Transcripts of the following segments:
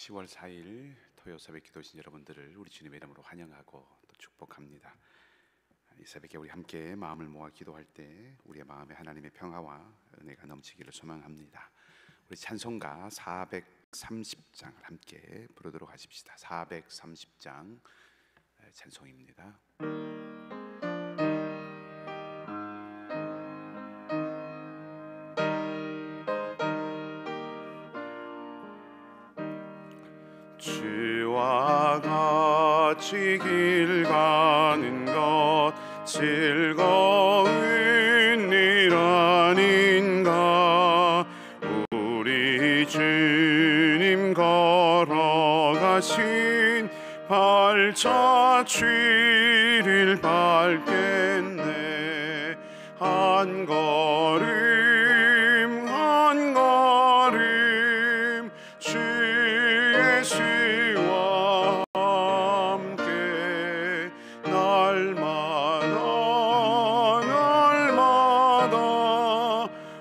10월 4일 토요 새벽 기도신 여러분들을 우리 주님의 이름으로 환영하고 또 축복합니다. 이 새벽에 우리 함께 마음을 모아 기도할 때 우리의 마음에 하나님의 평화와 은혜가 넘치기를 소망합니다. 우리 찬송가 430장을 함께 부르도록 하십시다. 430장 찬송입니다. 주와 같이 길 가는 것 즐거운 일 아닌가. 우리 주님 걸어가신 발자취를 밟겠네. 한 걸음 한 걸음 주의 시와 함께 날마다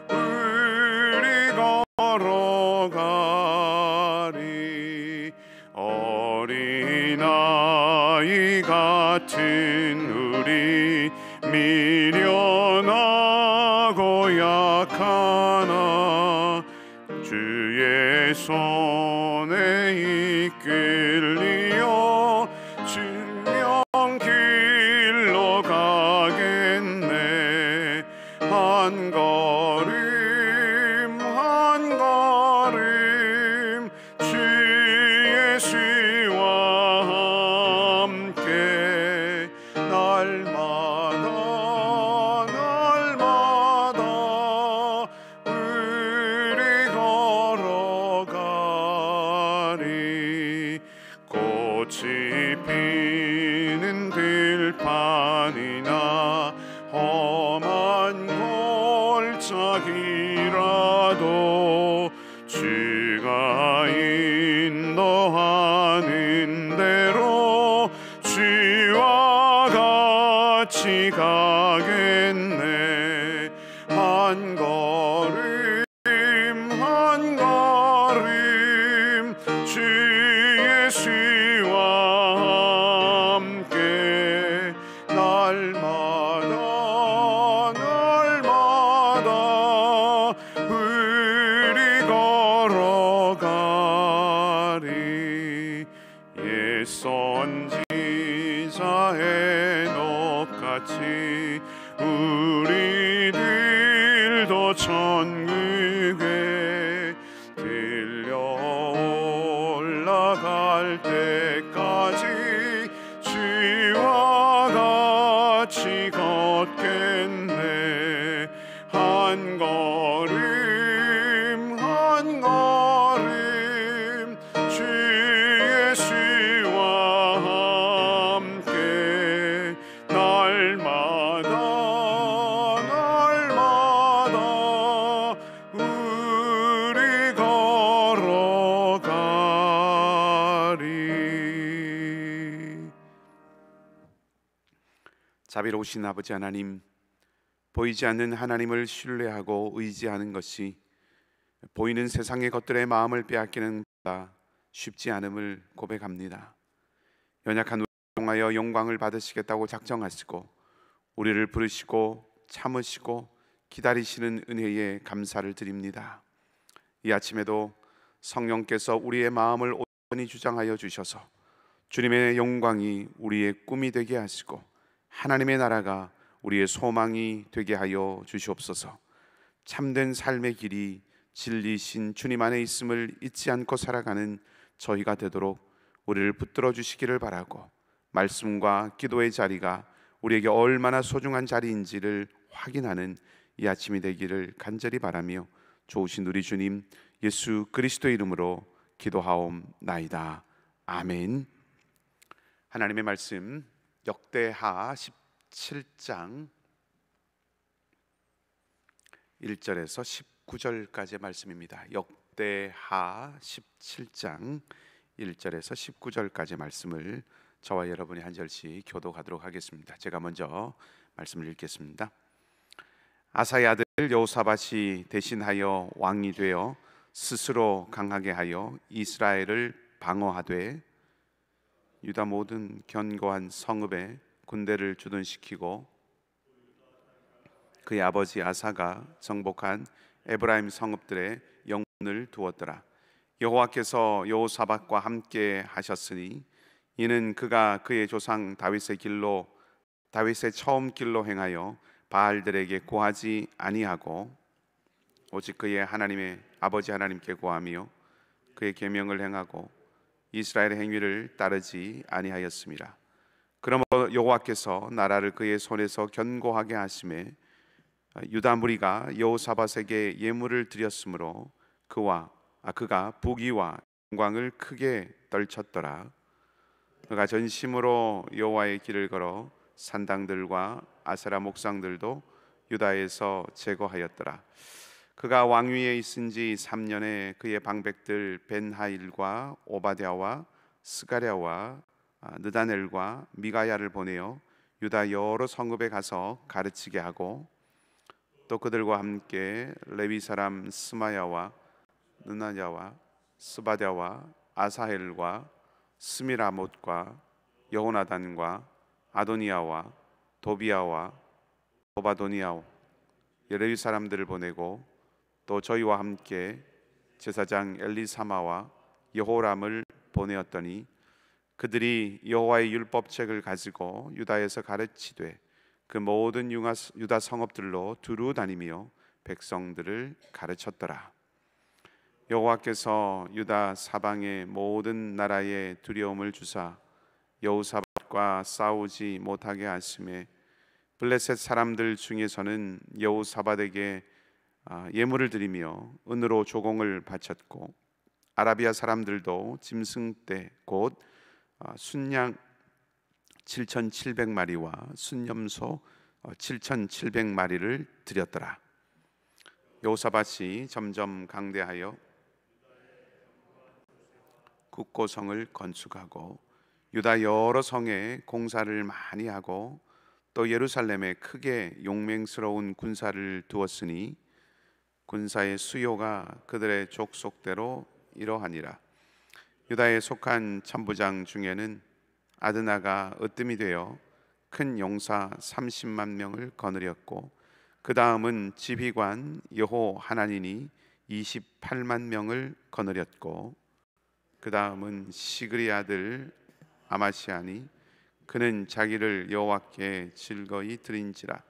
우리 걸어가리. 어린아이 같은 우리 미련하고 약하나 주의 손에 이끌리어 증명길로 가겠네. 한 걸음 한 걸음 주의 시와 함께 날마다 우리 걸어가리. 꽃이 피는 들판이나 험한 골짜기라도 주가 인도하는 대로 주와 같이 가겠네. 한 걸음 한 걸음 주의 시와 함께 날마다 우리 걸어가리. 옛 선지자 에녹같이 우리들도 천국에 들려 올라갈 때까지 주와 같이 걷겠네. 한 걸음 한 걸음 주의 시와 함께 날마다 우리 걸어가리. 자비로우신 아버지 하나님, 보이지 않는 하나님을 신뢰하고 의지하는 것이 보이는 세상의 것들의 마음을 빼앗기는 것보다 쉽지 않음을 고백합니다. 연약한 우리를 통하여 영광을 받으시겠다고 작정하시고 우리를 부르시고 참으시고 기다리시는 은혜에 감사를 드립니다. 이 아침에도 성령께서 우리의 마음을 온전히 주장하여 주셔서 주님의 영광이 우리의 꿈이 되게 하시고 하나님의 나라가 우리의 소망이 되게 하여 주시옵소서. 참된 삶의 길이 진리신 주님 안에 있음을 잊지 않고 살아가는 저희가 되도록 우리를 붙들어 주시기를 바라고, 말씀과 기도의 자리가 우리에게 얼마나 소중한 자리인지를 확인하는 이 아침이 되기를 간절히 바라며 좋으신 우리 주님 예수 그리스도의 이름으로 기도하옵나이다. 아멘. 하나님의 말씀 역대하 17장 1절에서 19절까지의 말씀입니다. 역대하 17장 1절에서 19절까지의 말씀을 저와 여러분이 한 절씩 교독하도록 하겠습니다. 제가 먼저 말씀을 읽겠습니다. 아사의 아들 여호사밧이 대신하여 왕이 되어 스스로 강하게 하여 이스라엘을 방어하되 유다 모든 견고한 성읍에 군대를 주둔시키고 그의 아버지 아사가 정복한 에브라임 성읍들의 영문을 두었더라. 여호와께서 여호사밧과 함께 하셨으니 이는 그가 그의 조상 다윗의 처음 길로 행하여 바알들에게 고하지 아니하고 오직 그의 하나님의 아버지 하나님께 고하며 그의 계명을 행하고 이스라엘의 행위를 따르지 아니하였습니다. 그러므로 여호와께서 나라를 그의 손에서 견고하게 하심에 유다 무리가 여호사밧에게 예물을 드렸으므로 그가 부귀와 영광을 크게 떨쳤더라. 그가 전심으로 여호와의 길을 걸어 산당들과 아세라 목상들도 유다에서 제거하였더라. 그가 왕위에 있은 지 3년에 그의 방백들 벤하일과 오바댜와 스가랴와 느다넬과 미가야를 보내어 유다 여러 성읍에 가서 가르치게 하고 또 그들과 함께 레위 사람 스마야와 느나냐와 스바랴와 아사헬과 스미라못과 여호나단과 아도니아와 도비아와 오바도니아 레위 사람들을 보내고 또 저희와 함께 제사장 엘리사마와 여호람을 보내었더니 그들이 여호와의 율법책을 가지고 유다에서 가르치되 그 모든 유다 성읍들로 두루 다니며 백성들을 가르쳤더라. 여호와께서 유다 사방의 모든 나라에 두려움을 주사 여호사밧과 싸우지 못하게 하심에 블레셋 사람들 중에서는 여호사밧에게 예물을 드리며 은으로 조공을 바쳤고 아라비아 사람들도 짐승떼 곧 순양 7,700마리와 순염소 7,700마리를 드렸더라. 여호사밧이 점점 강대하여 국고성을 건축하고 유다 여러 성에 공사를 많이 하고 또 예루살렘에 크게 용맹스러운 군사를 두었으니 군사의 수요가 그들의 족속대로 이러하니라. 유다에 속한 천부장 중에는 아드나가 으뜸이 되어 큰 용사 30만 명을 거느렸고 그 다음은 지휘관 여호 하나니니 28만 명을 거느렸고 그 다음은 시그리 아들 아마시아니 그는 자기를 여호와께 즐거이 드린지라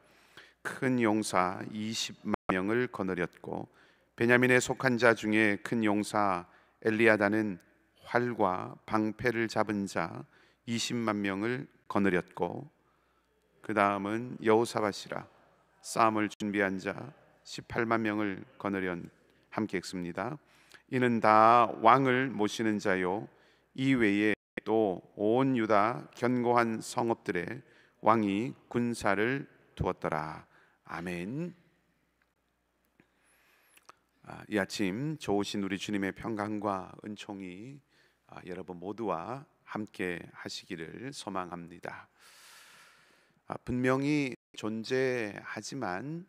큰 용사 20만 명을 거느렸고 베냐민에 속한 자 중에 큰 용사 엘리아다는 활과 방패를 잡은 자 20만 명을 거느렸고 그 다음은 여호사밧이라 싸움을 준비한 자 18만 명을 거느려 함께 읽습니다. 이는 다 왕을 모시는 자요 이 외에 또 온 유다 견고한 성읍들에 왕이 군사를 두었더라. 아멘. 이 아침 좋으신 우리 주님의 평강과 은총이 여러분 모두와 함께 하시기를 소망합니다. 분명히 존재하지만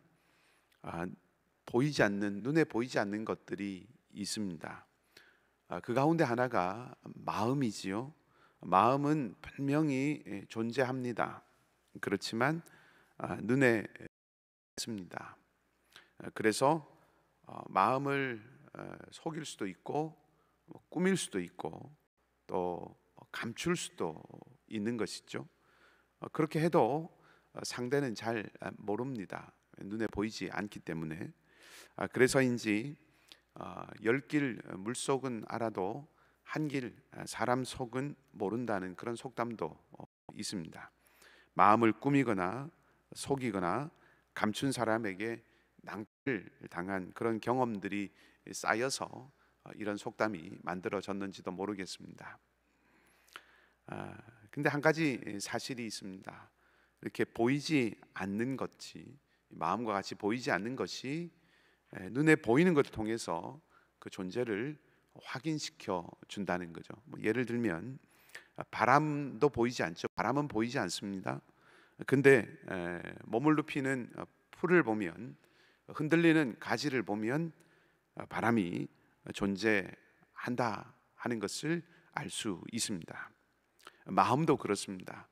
눈에 보이지 않는 것들이 있습니다. 그 가운데 하나가 마음이지요. 마음은 분명히 존재합니다. 그렇지만 눈에 있습니다. 그래서 마음을 속일 수도 있고 꾸밀 수도 있고 또 감출 수도 있는 것이죠. 그렇게 해도 상대는 잘 모릅니다. 눈에 보이지 않기 때문에. 그래서인지 10길 물속은 알아도 한 길 사람 속은 모른다는 그런 속담도 있습니다. 마음을 꾸미거나 속이거나 감춘 사람에게 낭패를 당한 그런 경험들이 쌓여서 이런 속담이 만들어졌는지도 모르겠습니다. 근데 한 가지 사실이 있습니다. 이렇게 보이지 않는 것이 마음과 같이 보이지 않는 것이 눈에 보이는 것을 통해서 그 존재를 확인시켜 준다는 거죠. 예를 들면 바람도 보이지 않죠. 바람은 보이지 않습니다. 근데 머물러 피는 풀을 보면 흔들리는 가지를 보면 바람이 존재한다 하는 것을 알 수 있습니다. 마음도 그렇습니다.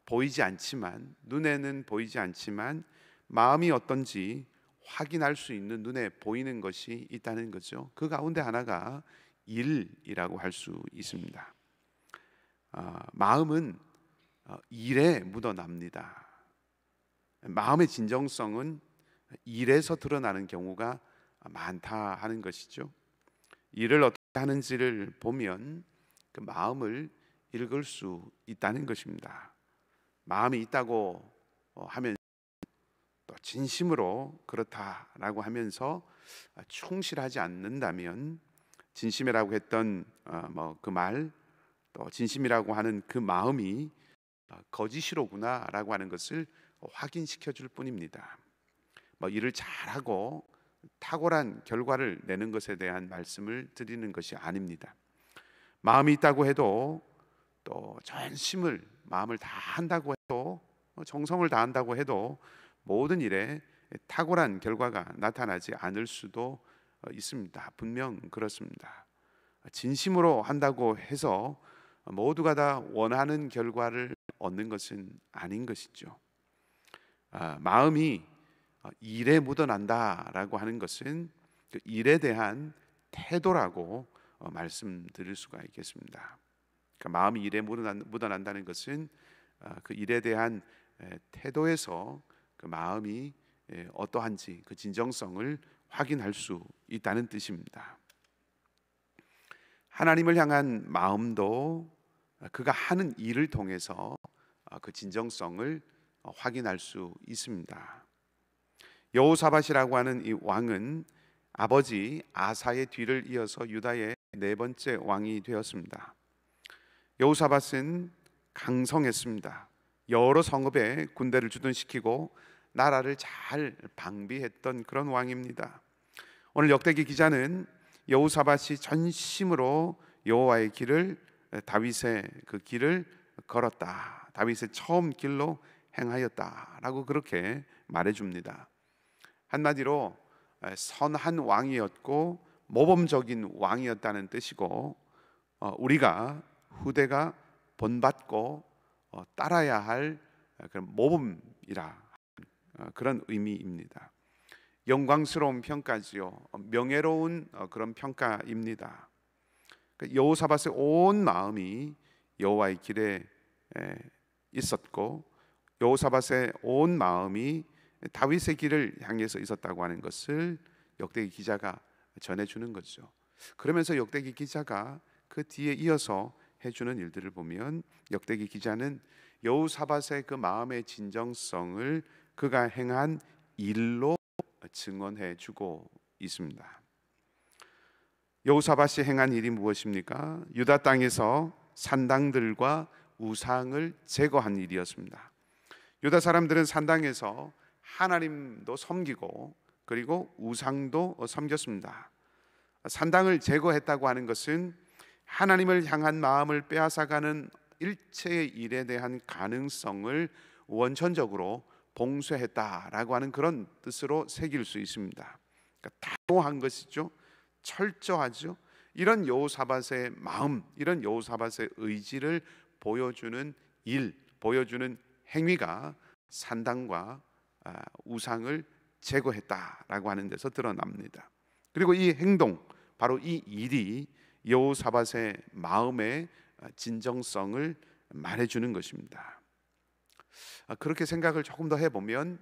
보이지 않지만, 눈에는 보이지 않지만 마음이 어떤지 확인할 수 있는, 눈에 보이는 것이 있다는 거죠. 그 가운데 하나가 일이라고 할 수 있습니다. 마음은 일에 묻어납니다. 마음의 진정성은 일에서 드러나는 경우가 많다 하는 것이죠. 일을 어떻게 하는지를 보면 그 마음을 읽을 수 있다는 것입니다. 마음이 있다고 하면 또 진심으로 그렇다라고 하면서 충실하지 않는다면, 진심이라고 했던 그 말, 또 진심이라고 하는 그 마음이 거짓이로구나라고 하는 것을 확인시켜 줄 뿐입니다. 일을 잘하고 탁월한 결과를 내는 것에 대한 말씀을 드리는 것이 아닙니다. 마음이 있다고 해도, 또 전심을, 마음을 다 한다고 해도, 정성을 다한다고 해도 모든 일에 탁월한 결과가 나타나지 않을 수도 있습니다. 분명 그렇습니다. 진심으로 한다고 해서 모두가 다 원하는 결과를 얻는 것은 아닌 것이죠. 마음이 일에 묻어난다라고 하는 것은 그 일에 대한 태도라고 말씀드릴 수가 있겠습니다. 그러니까 마음이 일에 묻어난다는 것은 그 일에 대한 태도에서 그 마음이 어떠한지 그 진정성을 확인할 수 있다는 뜻입니다. 하나님을 향한 마음도 그가 하는 일을 통해서 그 진정성을 확인할 수 있습니다. 여호사밧이라고 하는 이 왕은 아버지 아사의 뒤를 이어서 유다의 네 번째 왕이 되었습니다. 여호사밧은 강성했습니다. 여러 성읍에 군대를 주둔시키고 나라를 잘 방비했던 그런 왕입니다. 오늘 역대기 기자는 여호사밧이 전심으로 여호와의 길을, 다윗의 그 길을 걸었다, 다윗의 처음 길로 행하였다라고 그렇게 말해줍니다. 한마디로 선한 왕이었고 모범적인 왕이었다는 뜻이고, 우리가 후대가 본받고 따라야 할 그런 모범이라, 그런 의미입니다. 영광스러운 평가지요, 명예로운 그런 평가입니다. 여호사밧의 온 마음이 여호와의 길에 있었고, 여호사밧의 온 마음이 다윗의 길을 향해서 있었다고 하는 것을 역대기 기자가 전해주는 거죠. 그러면서 역대기 기자가 그 뒤에 이어서 해주는 일들을 보면, 역대기 기자는 여호사밧의 그 마음의 진정성을 그가 행한 일로 증언해주고 있습니다. 여호사밧이 행한 일이 무엇입니까? 유다 땅에서 산당들과 우상을 제거한 일이었습니다. 유다 사람들은 산당에서 하나님도 섬기고 그리고 우상도 섬겼습니다. 산당을 제거했다고 하는 것은 하나님을 향한 마음을 빼앗아가는 일체의 일에 대한 가능성을 원천적으로 봉쇄했다라고 하는 그런 뜻으로 새길 수 있습니다. 그러니까 단호한 것이죠. 철저하죠. 이런 여호사밧의 마음, 이런 여호사밧의 의지를 보여주는 일, 보여주는 행위가 산당과 우상을 제거했다라고 하는 데서 드러납니다. 그리고 이 행동, 바로 이 일이 여호사밧의 마음의 진정성을 말해주는 것입니다. 그렇게 생각을 조금 더 해보면,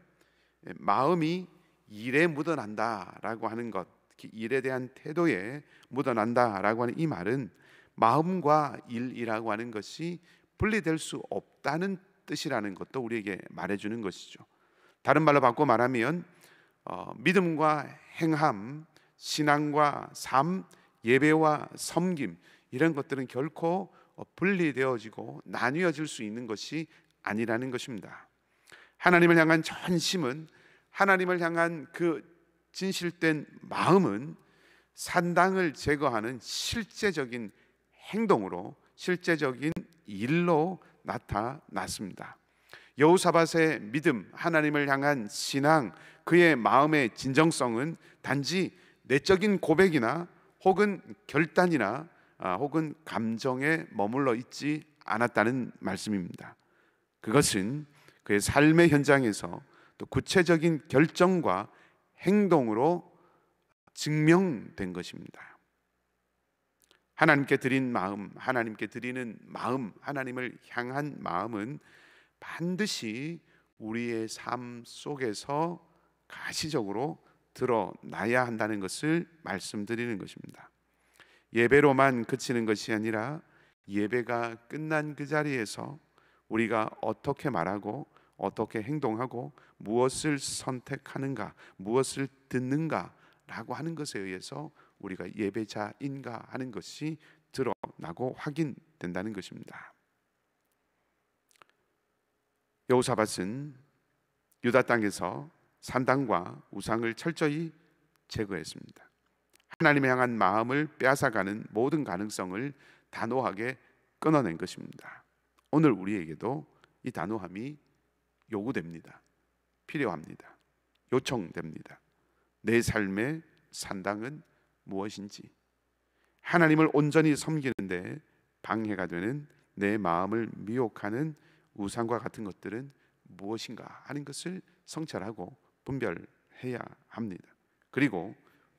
마음이 일에 묻어난다라고 하는 것, 일에 대한 태도에 묻어난다라고 하는 이 말은 마음과 일이라고 하는 것이 분리될 수 없다는 뜻이라는 것도 우리에게 말해주는 것이죠. 다른 말로 바꿔 말하면 믿음과 행함, 신앙과 삶, 예배와 섬김, 이런 것들은 결코 분리되어지고 나뉘어질 수 있는 것이 아니라는 것입니다. 하나님을 향한 전심은, 하나님을 향한 그 진실된 마음은 산당을 제거하는 실제적인 행동으로, 실제적인 일로 나타났습니다. 여호사밧의 믿음, 하나님을 향한 신앙, 그의 마음의 진정성은 단지 내적인 고백이나 혹은 결단이나 혹은 감정에 머물러 있지 않았다는 말씀입니다. 그것은 그의 삶의 현장에서 또 구체적인 결정과 행동으로 증명된 것입니다. 하나님께 드린 마음, 하나님께 드리는 마음, 하나님을 향한 마음은 반드시 우리의 삶 속에서 가시적으로 드러나야 한다는 것을 말씀드리는 것입니다. 예배로만 그치는 것이 아니라 예배가 끝난 그 자리에서 우리가 어떻게 말하고 어떻게 행동하고 무엇을 선택하는가, 무엇을 듣는가라고 하는 것에 의해서 우리가 예배자인가 하는 것이 드러나고 확인된다는 것입니다. 여호사밧은 유다 땅에서 산당과 우상을 철저히 제거했습니다. 하나님을 향한 마음을 빼앗아가는 모든 가능성을 단호하게 끊어낸 것입니다. 오늘 우리에게도 이 단호함이 요구됩니다. 필요합니다. 요청됩니다. 내 삶의 산당은 무엇인지, 하나님을 온전히 섬기는데 방해가 되는 내 마음을 미혹하는 우상과 같은 것들은 무엇인가 하는 것을 성찰하고 분별해야 합니다. 그리고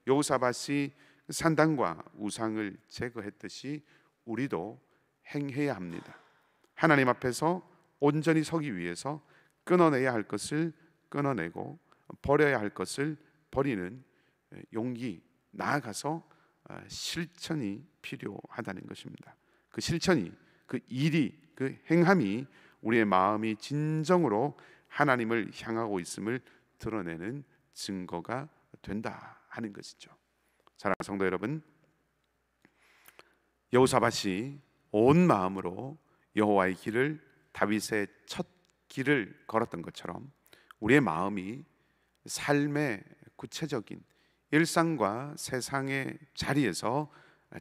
여호사밧이 산당과 우상을 제거했듯이 우리도 행해야 합니다. 하나님 앞에서 온전히 서기 위해서 끊어내야 할 것을 끊어내고 버려야 할 것을 버리는 용기, 나아가서 실천이 필요하다는 것입니다. 그 실천이, 그 일이, 그 행함이 우리의 마음이 진정으로 하나님을 향하고 있음을 드러내는 증거가 된다 하는 것이죠. 사랑하는 성도 여러분, 여호사밧이 온 마음으로 여호와의 길을, 다윗의 첫 길을 걸었던 것처럼 우리의 마음이 삶의 구체적인 일상과 세상의 자리에서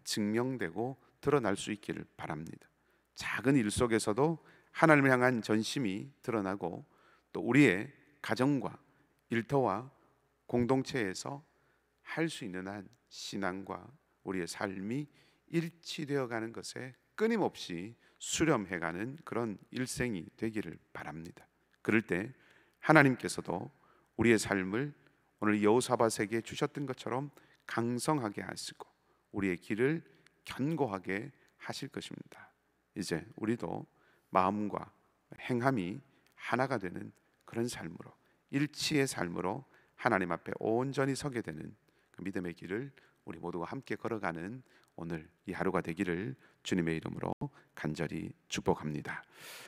증명되고 드러날 수 있기를 바랍니다. 작은 일 속에서도 하나님을 향한 전심이 드러나고 또 우리의 가정과 일터와 공동체에서 할 수 있는 한 신앙과 우리의 삶이 일치되어 가는 것에 끊임없이 수렴해가는 그런 일생이 되기를 바랍니다. 그럴 때 하나님께서도 우리의 삶을 오늘 여호사밧에게 주셨던 것처럼 강성하게 하시고 우리의 길을 견고하게 하실 것입니다. 이제 우리도 마음과 행함이 하나가 되는 그런 삶으로, 일치의 삶으로 하나님 앞에 온전히 서게 되는 그 믿음의 길을 우리 모두가 함께 걸어가는 오늘 이 하루가 되기를 주님의 이름으로 간절히 축복합니다.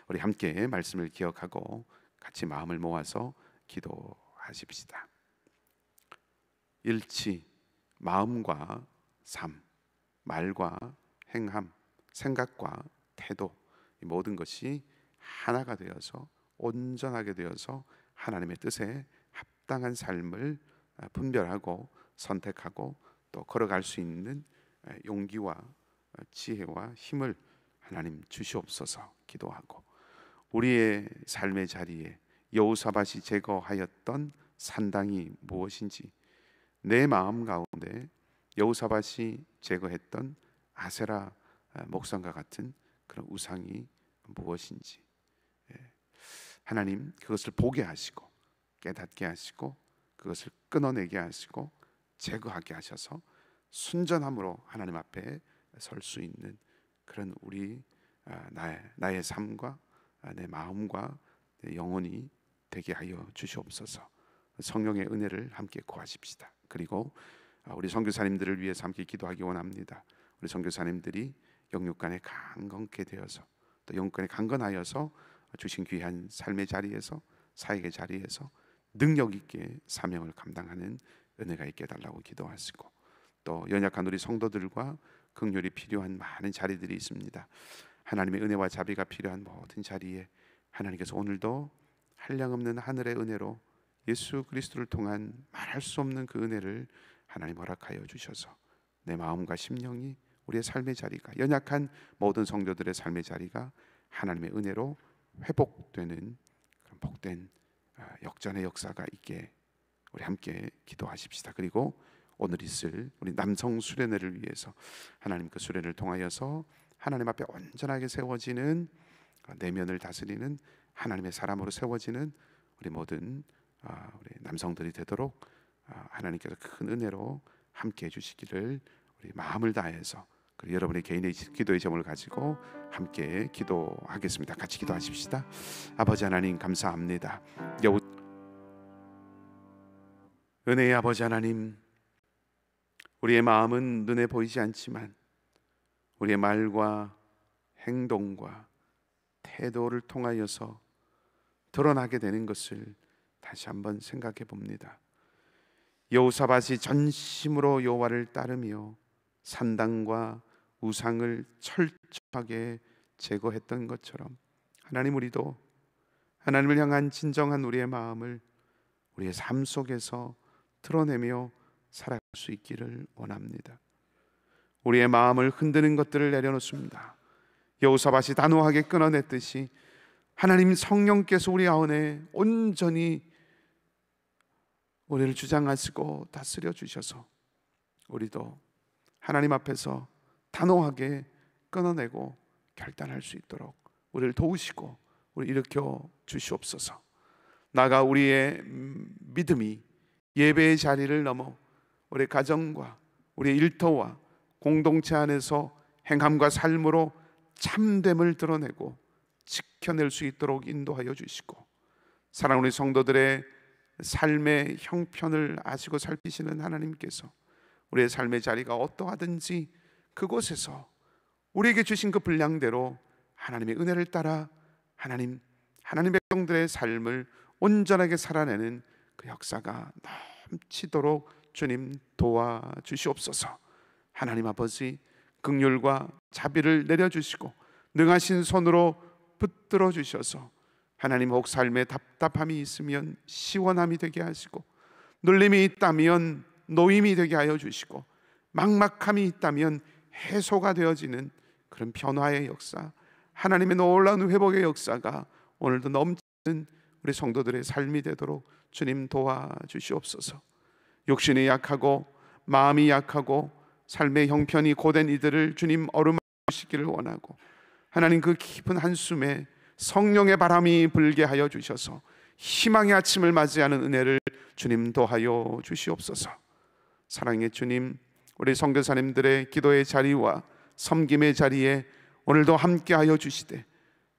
우리 함께 말씀을 기억하고 같이 마음을 모아서 기도하십시다. 일치, 마음과 삶, 말과 행함, 생각과 태도, 이 모든 것이 하나가 되어서 온전하게 되어서 하나님의 뜻에 합당한 삶을 분별하고 선택하고 또 걸어갈 수 있는 용기와 지혜와 힘을 하나님 주시옵소서 기도하고, 우리의 삶의 자리에 여호사밧이 제거하였던 산당이 무엇인지, 내 마음 가운데 여호사밧이 제거했던 아세라 목상과 같은 그런 우상이 무엇인지 하나님 그것을 보게 하시고 깨닫게 하시고 그것을 끊어내게 하시고 제거하게 하셔서 순전함으로 하나님 앞에 설 수 있는 그런 우리 나의 삶과 내 마음과 내 영혼이 되게 하여 주시옵소서. 성령의 은혜를 함께 구하십시다. 그리고 우리 선교사님들을 위해서 함께 기도하기 원합니다. 우리 선교사님들이 영육간에 강건케 되어서 또 영육간에 강건하여서 주신 귀한 삶의 자리에서, 사역의 자리에서 능력 있게 사명을 감당하는 은혜가 있게 해달라고 기도하시고, 또 연약한 우리 성도들과 긍휼이 필요한 많은 자리들이 있습니다. 하나님의 은혜와 자비가 필요한 모든 자리에 하나님께서 오늘도 한량없는 하늘의 은혜로 예수 그리스도를 통한 말할 수 없는 그 은혜를 하나님 허락하여 주셔서 내 마음과 심령이, 우리의 삶의 자리가, 연약한 모든 성도들의 삶의 자리가 하나님의 은혜로 회복되는 그런 복된 역전의 역사가 있게 우리 함께 기도하십시다. 그리고 오늘 있을 우리 남성 수련회를 위해서 하나님 그 수련을 통하여서 하나님 앞에 온전하게 세워지는, 내면을 다스리는 하나님의 사람으로 세워지는 우리 모든 우리 남성들이 되도록 하나님께서 큰 은혜로 함께 해주시기를 우리 마음을 다해서, 그리고 여러분의 개인의 기도의 제목을 가지고 함께 기도하겠습니다. 같이 기도하십시다. 아버지 하나님 감사합니다. 은혜의 아버지 하나님, 우리의 마음은 눈에 보이지 않지만 우리의 말과 행동과 태도를 통하여서 드러나게 되는 것을 다시 한번 생각해 봅니다. 여호사밧이 전심으로 여호와를 따르며 산당과 우상을 철저하게 제거했던 것처럼, 하나님, 우리도 하나님을 향한 진정한 우리의 마음을 우리의 삶 속에서 드러내며 살아갈 수 있기를 원합니다. 우리의 마음을 흔드는 것들을 내려놓습니다. 여호사밧이 단호하게 끊어냈듯이 하나님 성령께서 우리 안에 온전히 우리를 주장하시고 다스려 주셔서 우리도 하나님 앞에서 단호하게 끊어내고 결단할 수 있도록 우리를 도우시고 우리 일으켜 주시옵소서. 나가 우리의 믿음이 예배의 자리를 넘어 우리 가정과 우리 일터와 공동체 안에서 행함과 삶으로 참됨을 드러내고 지켜낼 수 있도록 인도하여 주시고, 사랑하는 우리 성도들의 삶의 형편을 아시고 살피시는 하나님께서 우리의 삶의 자리가 어떠하든지 그곳에서 우리에게 주신 그 분량대로 하나님의 은혜를 따라 하나님의 백성들의 삶을 온전하게 살아내는 그 역사가 넘치도록 주님 도와주시옵소서. 하나님 아버지, 긍휼과 자비를 내려주시고 능하신 손으로 붙들어 주셔서 하나님, 혹 삶에 답답함이 있으면 시원함이 되게 하시고, 눌림이 있다면 노임이 되게 하여 주시고, 막막함이 있다면 해소가 되어지는 그런 변화의 역사, 하나님의 놀라운 회복의 역사가 오늘도 넘치는 우리 성도들의 삶이 되도록 주님 도와주시옵소서. 육신이 약하고 마음이 약하고 삶의 형편이 고된 이들을 주님 어루만지시기를 원하고, 하나님 그 깊은 한숨에 성령의 바람이 불게 하여 주셔서 희망의 아침을 맞이하는 은혜를 주님 더하여 주시옵소서. 사랑의 주님, 우리 선교사님들의 기도의 자리와 섬김의 자리에 오늘도 함께하여 주시되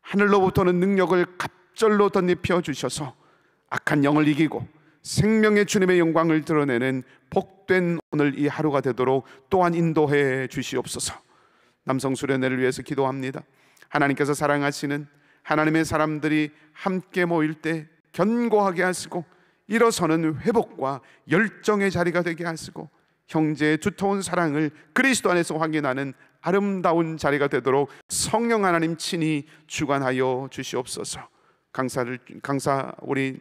하늘로부터는 능력을 갑절로 덧입혀 주셔서 악한 영을 이기고 생명의 주님의 영광을 드러내는 복된 오늘 이 하루가 되도록 또한 인도해 주시옵소서. 남성 수련회를 위해서 기도합니다. 하나님께서 사랑하시는 하나님의 사람들이 함께 모일 때 견고하게 하시고 일어서는 회복과 열정의 자리가 되게 하시고 형제의 두터운 사랑을 그리스도 안에서 확인하는 아름다운 자리가 되도록 성령 하나님 친히 주관하여 주시옵소서. 우리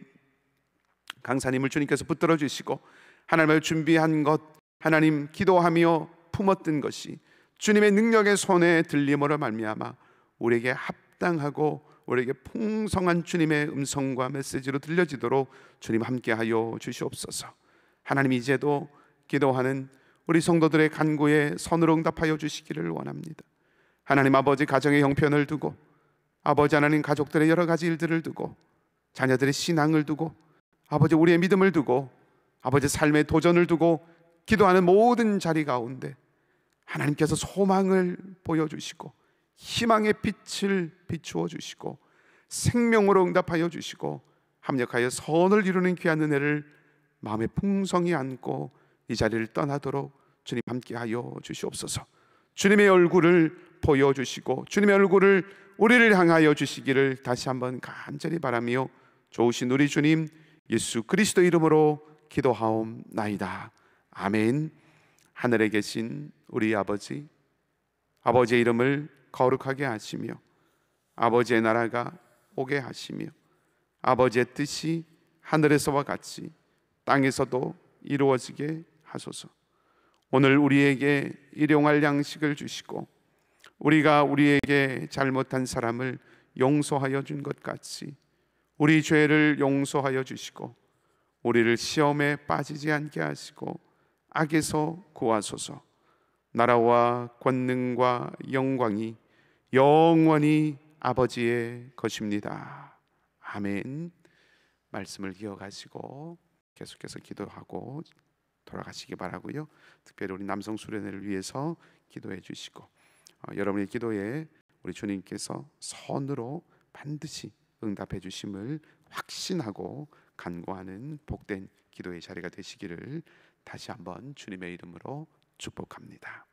강사님을 주님께서 붙들어 주시고 하나님을 준비한 것, 하나님 기도하며 품었던 것이 주님의 능력의 손에 들림으로 말미암아 우리에게 합당하고 우리에게 풍성한 주님의 음성과 메시지로 들려지도록 주님 함께하여 주시옵소서. 하나님, 이제도 기도하는 우리 성도들의 간구에 선으로 응답하여 주시기를 원합니다. 하나님 아버지, 가정의 형편을 두고, 아버지 하나님 가족들의 여러 가지 일들을 두고, 자녀들의 신앙을 두고, 아버지 우리의 믿음을 두고, 아버지 삶의 도전을 두고 기도하는 모든 자리 가운데 하나님께서 소망을 보여주시고 희망의 빛을 비추어 주시고 생명으로 응답하여 주시고 합력하여 선을 이루는 귀한 은혜를 마음에 풍성히 안고 이 자리를 떠나도록 주님 함께하여 주시옵소서. 주님의 얼굴을 보여주시고 주님의 얼굴을 우리를 향하여 주시기를 다시 한번 간절히 바라며 좋으신 우리 주님 예수 그리스도 이름으로 기도하옵나이다. 아멘. 하늘에 계신 우리 아버지, 아버지의 이름을 거룩하게 하시며 아버지의 나라가 오게 하시며 아버지의 뜻이 하늘에서와 같이 땅에서도 이루어지게 하소서. 오늘 우리에게 일용할 양식을 주시고 우리가 우리에게 잘못한 사람을 용서하여 준 것 같이 우리 죄를 용서하여 주시고 우리를 시험에 빠지지 않게 하시고 악에서 구하소서. 나라와 권능과 영광이 영원히 아버지의 것입니다. 아멘. 말씀을 기억하시고 계속해서 기도하고 돌아가시기 바라고요. 특별히 우리 남성 수련회를 위해서 기도해 주시고 여러분의 기도에 우리 주님께서 선으로 반드시 응답해 주심을 확신하고 간구하는 복된 기도의 자리가 되시기를 다시 한번 주님의 이름으로 축복합니다.